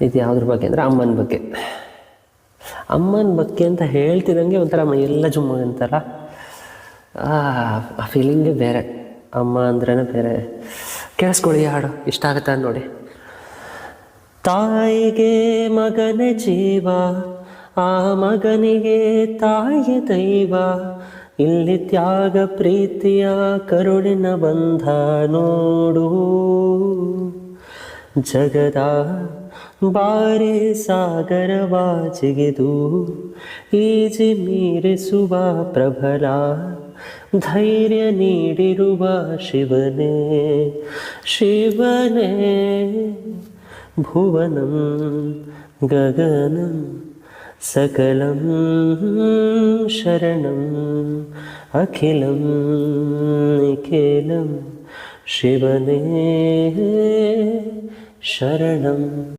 ಇದು ಯಾವುದ್ರ ಬಗ್ಗೆ ಅಂದರೆ ಅಮ್ಮನ ಬಗ್ಗೆ. ಅಮ್ಮನ ಬಗ್ಗೆ ಅಂತ ಹೇಳ್ತಿದ್ದಂಗೆ ಒಂಥರ ಎಲ್ಲ ಜುಮ್ಮ ಅಂತಾರ, ಆ ಫೀಲಿಂಗೇ ಬೇರೆ. ಅಮ್ಮ ಅಂದ್ರೇ ಬೇರೆ. ಕೇಳಿಸ್ಕೊಳ್ಳಿ ಹಾಡು, ಇಷ್ಟ ಆಗುತ್ತೆ ನೋಡಿ. ತಾಯಿಗೆ ಮಗನ ಜೀವ, ಆ ಮಗನಿಗೆ ತಾಯಿ ದೈವ, ಇಲ್ಲಿ ತ್ಯಾಗ ಪ್ರೀತಿಯ ಕರುಳಿನ ಬಂಧ ನೋಡು. ಜಗದ ಬಾರಿ ಸಾಗರವ ಜಿಗಿದು ಈಜಿ ಮೀರಿಸುವ ಪ್ರಬಲ ಧೈರ್ಯ ನೀಡಿರುವ ಶಿವನೇ, ಶಿವನೇ. ಭುವನಂ ಗಗನಂ ಸಕಲಂ ಶರಣಂ ಅಖಿಲಂ ನಿಖಿಲಂ ಶಿವನೇ ಶರಣಂ.